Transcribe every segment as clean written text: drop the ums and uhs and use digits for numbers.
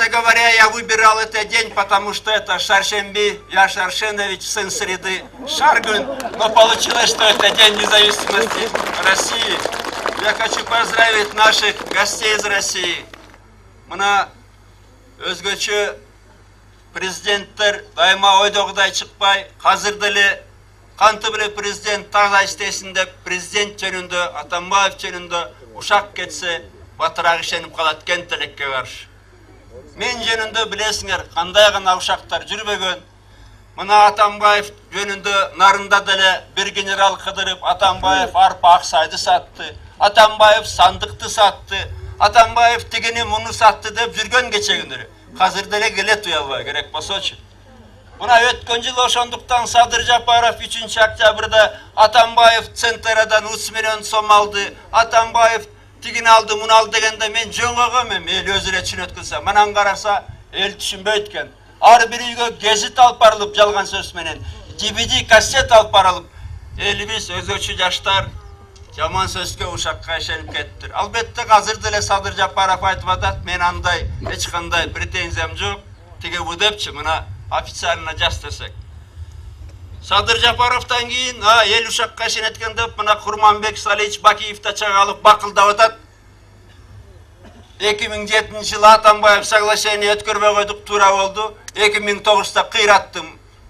Честно говоря, я выбирал этот день, потому что это Шаршемби Яшаршенович, сын среды Шаргун. Но получилось, что это День независимости России. Я хочу поздравить наших гостей из России. Мына өзгөчө президенттер дайыма ойдогудай чыкпай, азыр деле канты беле президент тагы иштесин деп президент жөнүндө, Атамбаев жөнүндө ушак кетсе, батыраак ишенип калат экен тилекке каршы. Мен жөнүндө билесиңер, кандай гана ушактар жүрбөгөн. Мына Атамбаев жөнүндө нарында деле бир генерал кыдырып, Атамбаев арпа аксайды сатты, Атамбаев сандыкты сатты, Атамбаев тигини муну сатты деп жүргөн кечегиндер. Азыр деле келет уялбай керек болсочу. Мына өткөн жылы ошондуктан Садыр Жапаров 3 октябрда Атамбаев Центрадан 3 миллион сом алды, Атамбаев тигини алды, муну алды дегенде мен жөнгөгөм, эл өзү эле түшүнөткөнсө, манан караса эл түшүнбөйт экен. Ар бир үйгө гезит алып барылып, жалган сөз менен DVD кассет алып барылып, элибиз өзгөчө жаштар жаман сөзгө ушакка ишенип кеттир. Албетте азыр деле Садыр Жапаров айтып атат, мен андай эч кандай претензиям жок, тиги бу депчи, мына официально жаз десек. Садыр Жапаровтан кийин эл ушакка ишенеткен деп мына Курманбек Салич Бакиевди чыгарып бакылдап атат. 2007 жылы Атамбаев соглашение өткөрбөй койдук, туура болду. 2009-да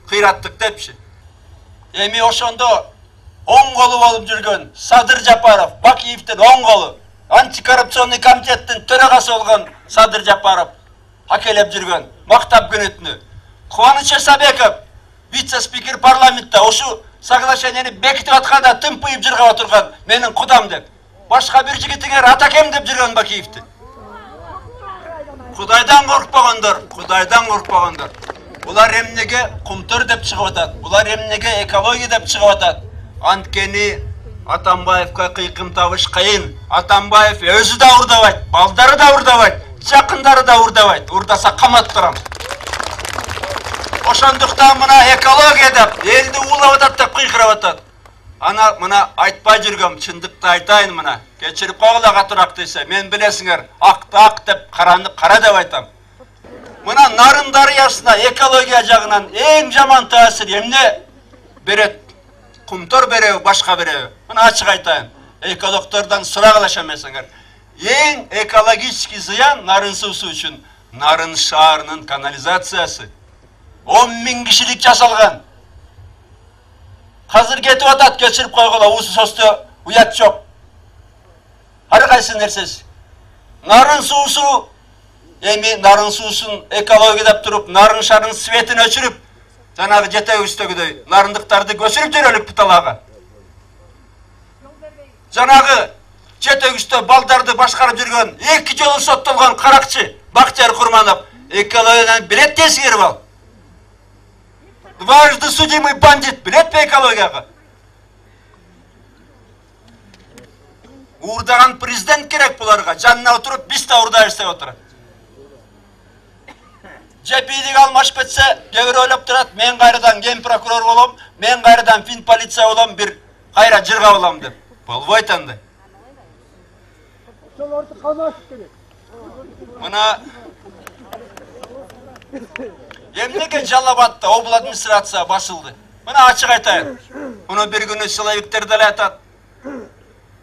кыйраттык депчи. Эми ошондо оң колу болуп жүргөн Садыр Жапаров, Бакиевдин оң колу, антикоррупционный комитеттин төрагасы болгон Садыр Жапаров акелеп жүргөн мактап күнүтүнү. Кубаныч Эсабеков, вице-спикер парламентте ошу соглашениени бекитип атканда тымпыйып жыргап отурган менин кудам деп. Башка бир жигитиңер атакем деп жүргөн Бакиевди. Кудайдан коркпогондор. Булар эмнеге кумтөр деп чыгып атат? Булар эмнеге экология деп чыгып атат? Анткени Атамбаевка кыйкым табыш кыйын. Атамбаев өзү да урдабайт, балдары да урдабайт, жакындары да урдабайт. Урдаса камап турам. Ошондуктан мына экология деп элди уулап атат деп кыйкырап атат. Ана мына айтпай жүргөм, чындыкты айтайын мына. Кечирип койгула катыраак десе, мен билесиңер, акты ак деп, караны кара деп айтам. Мына Нарын дарыясына экология жагынан эң жаман таасир эмне берет? Кумтор береби, башка береби? Мына ачык айтайын. Экологтордон сурагылаша эмесиңер. Эң экологический зыян Нарын суусу үчүн Нарын шаарынын канализациясы. 10 000 кишилик жасалган. Азыр кетип атат, кечирип койгула, уусу состо уят жок. Ар кайсы нерсеси. Нарын суусу, эми Нарын суусун экология деп туруп, Нарын шаарынын светин өчүрүп, жанагы жетегибиздегидей нарындыктарды көчүрүп жүрөлүк буталага. Жанагы жетегибизде балдарды башкарып жүргөн 2 жолу соттолгон каракчы Бактияр Курманов экологиядан билет десиңер бал. Дважды судимый бандит билет по экологияга. Урдаган президент керек буларга. Жанына отуруп, биз да урдайбыз деп отурат. Жепилик алмашып кетсе, кебир ойлоп турат, мен кайрадан ген прокурор болом, мен кайрадан фин полиция болом, бир кайра жырга болом деп. Болбойт андай. Мына эмнеге Жалал-Абадта обл администрация басылды? Мына ачык айтайын. Муну бир күнү силовиктер деле атат.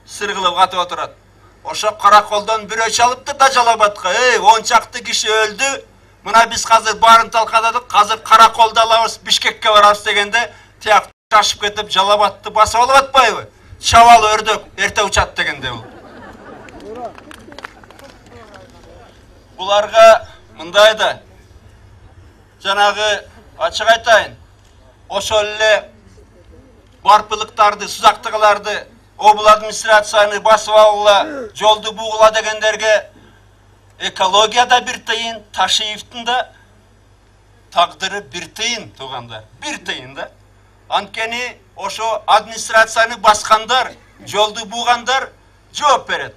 Сыргылып катып отурат. Ошо караколдон бирөө чалыпты да Жалал-Абадка. 10 чакты киши өлдү. Мына биз азыр баарын талкададык. Азыр караколду алабыз, Бишкекке барабыз дегенде, тияк ташып кетип Жалал-Абадты басып алып атпайбы? Чабал өрдөк эрте учат дегенде бул. Буларга мындай да жанагы ачык айтайын. Ошол эле барпылыктарды, сузактыгыларды, обл администрацияны басып алгыла, жолду бугула дегендерге экологияда бир тыйын, Ташиевдин да тагдыры бир тыйын, туугандар. Бир тыйын да. Анткени ошо администрацияны баскандар, жолду бугандар жооп берет.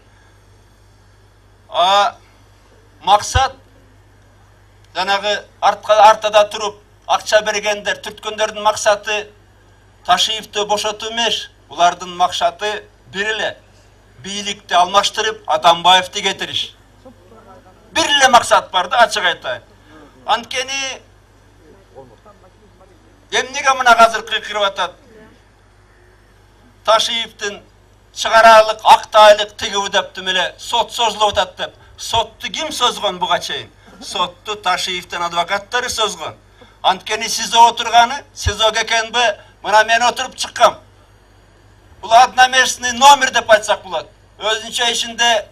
Максат жанагы артада туруп акча бергендер, түрткөндөрдүн максаты Ташиевди бошотуу эмес. Булардын максаты бир эле. Бийликти алмаштырып, Атамбаевди кетириш. Бир эле максат бар да, ачык айтайын. Анткени эмнеге мына азыр кыйкырып атат? Ташиевдин чыгаралык, актайлык тигиби дептим эле сот созулуп атат деп. Сотту ким созгон буга чейин? Сотту Ташиевдин адвокаттары созгон. Анткени СИЗО отурганы, СИЗОго экенби, мына мен отуруп чыккам. Бул одноместный номер деп айтсак болот. Өзүнчө ичинде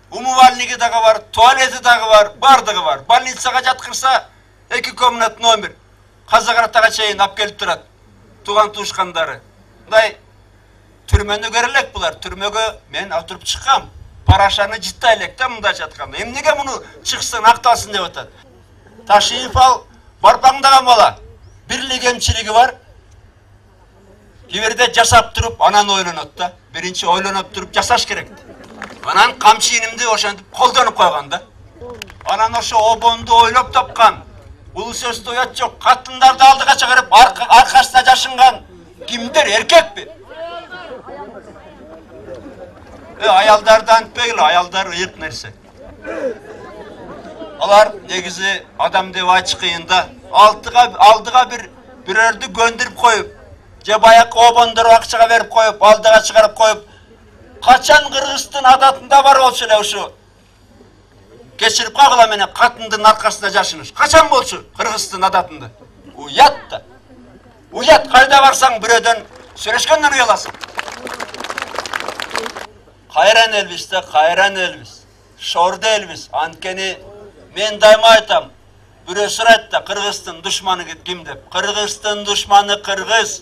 умывальниги дагы бар, туалети дагы бар, бардыгы бар. Больницага жаткырса 2 комнат номер. Казагартага чейин алып келип турат. Туган туушкандары. Мындай түрмөнү көрө элек булар. Түрмөгө мен отуруп чыккам. Парашаны жыттай элек да мындай жатканда. Эмнеге муну чыксын, акталсын деп атат. Ташиев ал барпаңдаган бала. Бирлик кемчилиги бар. Киберде жасап туруп, анан ойлонот да. Биринчи ойлонуп туруп жасаш керек. Анан камчы инимди ошентип колдонуп койгон да. Анан ошо обонду ойлоп тапкан. Бул сөздө уят жок. Катындарды алдыга чыгарып, аркасына жашынган кимдер, эркекпи? Аялдардан антпегиле, аялдар ыйык нерсе. Алар негизи адам деп айтыш кыйын да. Алдыга бирөрдү көндүрүп коюп, же баягы обондорго акчага берип коюп, алдыга чыгарып коюп, качан Кыргыздын адатында бар болчу эле ушу. Кечирип кагыла менен катындын аркасына жашыныш. Качан болчу Кыргыздын адатында? Уят да. Уят, кайда барсаң бирөөдөн сүрөшкөндөн уяласың. Кайран элбиз да, кайран элбиз. Шорду элбиз. Анткени мен дайыма айтам. Бирөө сурайт да, Кыргыздын душманы ким деп. Кыргыздын душманы Кыргыз.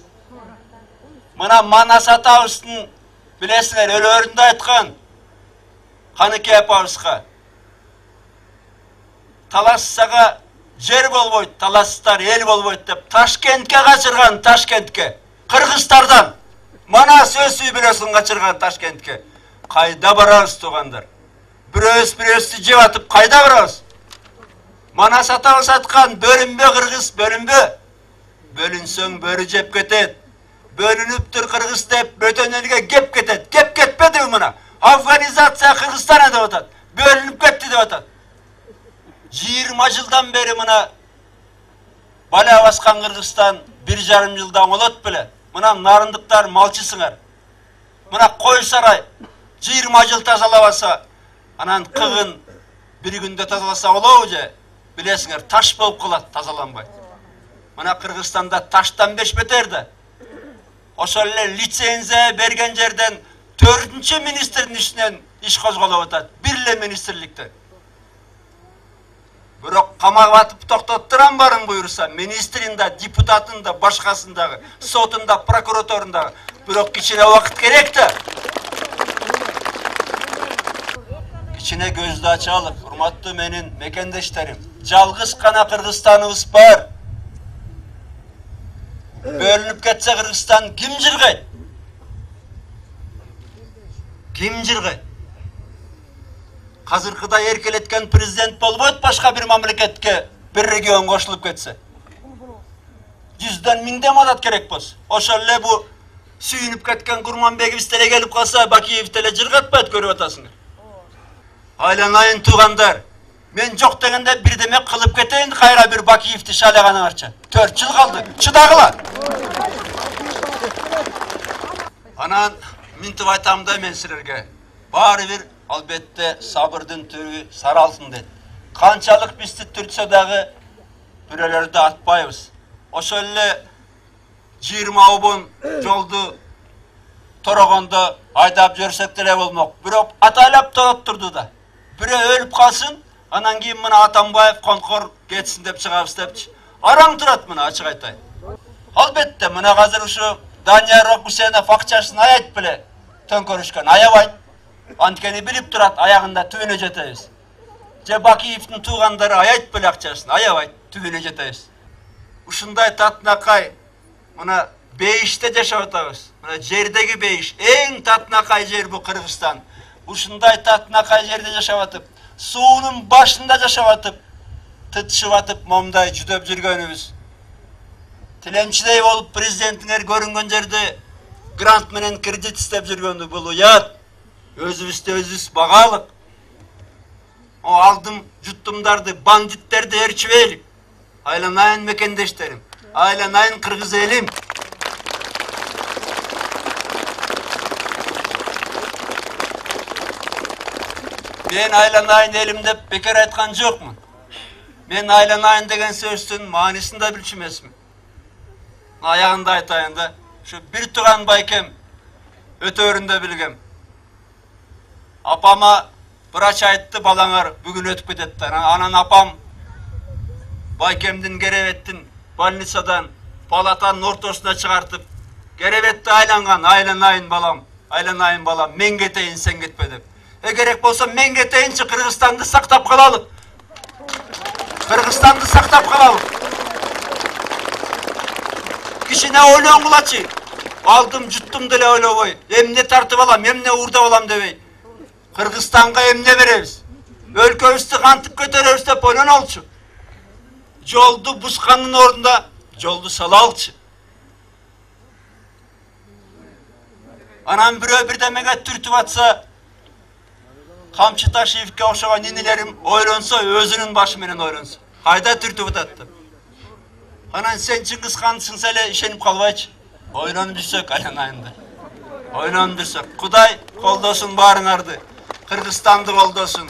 Мына Манас атабыздын билесиңер, өлөрүндө айткан Каныке апабызга талассага жер болбойт, таластар эл болбойт деп Ташкентке качырган, Ташкентке. Кыргыздардан Манас өсү бирөөсүн качырган Ташкентке. Кайда барабыз туугандар? Бирөөбүздү жеп атып кайда барабыз? Манас атабыз айткан, бөлүнбө Кыргыз, бөлүнбө. Бөлүнсөң бөрү жеп кетет. Бөлүнүптүр Кыргыз деп бөтөн элге кеп кетет. Кеп кетпедиби мына? Афганизация Кыргызстан деп атат. Бөлүнүп кетти деп атат. 20 жылдан бери мына бала баскан Кыргызстан 1,5 жылдан болот беле. Мына нарындыктар малчысыңар. Мына кой сарай 20 жыл тазалабаса, анан кыгын бир күндө тазаласа болобу же? Билесиңер, таш болуп калат тазаланбай. Мына Кыргызстанда таштан беш бетер да. Ошол эле лицензия берген жерден 4-чү министрдин ишинен иш козголуп атат. Бир эле министрликтен. Бирок камагып атып токтоттурам барын буйрса, министрин да, депутатын да, башкасындагы, сотунда, прокуратурындагы. Бирок кичине убакыт керек да. Кичине көздү ачалык, урматтуу менин мекендештерим. Жалгыз гана Кыргызстаныбыз бар. Бөлүнүп кетсе Кыргызстан ким жыргайт? Ким жыргайт? Казыркыдай эркелеткен президент болбойт башка бир мамлекетке бир регион кошулуп кетсе. 100дөн 1000ден адат керек болсо. Ошол эле бу сүйүнүп кеткен Курманбеков деле келип калса, Бакиев деле жыргатпайт, көрүп атасыңар. Айланайын туугандар. Мен жок дегенде бирдеме кылып кетейин, кайра бир Бакиевди шалаганыңарча. 4 жыл калды. Чыдагыла. Анан минтип айтам да мен силерге. Баары бир албетте сабырдын түрү сары алтын дейт. Канчалык бизди түртсө дагы бирөөлөрдү атпайбыз. Ошол эле 20 обон жолду торогондо айдап жүрсөк деле болмок. Бирок атайлап тоттурду да. Бирөө өлүп калсын, анан кийин мына Атамбаев конкор кетсин деп чыгабыз депчи. Араң турат мына, ачык айтайын. Албетте мына азыр ушу Данияр Окусенов акчасын аят беле төңкөрүшкөн, аябайт. Анткени билип турат, аягында түбүнө жетебиз. Же Бакиевдин туугандары аят беле акчасын, аябайт, түбүнө жетебиз. Ушундай татынакай мына бейиште жашап атабыз. Мына жердеги бейиш, эң татынакай жер бу Кыргызстан. Ушундай татынакай жерде жашап атып, суунун башында жашап атып, тытышып атып, момдай жүдөп жүргөнүбүз. Тиленчидей болуп президентиңер көрүнгөн жерде грант менен кредит истеп жүргөндү, бул уят. Өзүбүздү өзүбүз багалык. O aldım juttumdardı, banditlerdi erçiveyli. Aylanayın mekendeşlerim, aylanayın Kırgız elim. Ben aylanayın elimde bekar aytkan jokmun. Ben aylanayın degen sözdün manisini da bilçimesmin. Ayağında aytayın da, şu bir tuğan baykem, ötöründe bilgem. Apama bıraç aytты balaňar bugün ötüp ketetdi. Anan apam baykemdin gerevettin balnisadan palatanın ortasına çıkartıp gerevetdi aylangan, aylanayın balam, aylanayın balam, men keteyin sen ketpe dep. Gerek bolsa men keteyinçi Kırgızstanды saktap kalalyk. Kırgızstanды saktap kalalyk. Kişine oylan kulaçı. Aldım juttum dile oyloboy. Emne tartıp alam, emne uğurda olam debey. Kırgızstan'a emne veririz. Өлkөbüzdü kantıp götürürüz dep oylan olçu. Joldu buskanın orunda, joldu salalçı. Anam birö birdemege türtüp atsa, kamçı taşıyıpke okşagan ninilerim oylansa, özünün başı menen oylansa. Hayda türtüp atattı. Anan sen Çıngiz Hansın sele işenip kalbayçı. Oylanıp düşsök aylanayında. Oylanıp düşsök. Kuday koldosun barıňardy. Kırgızstandy koldosun.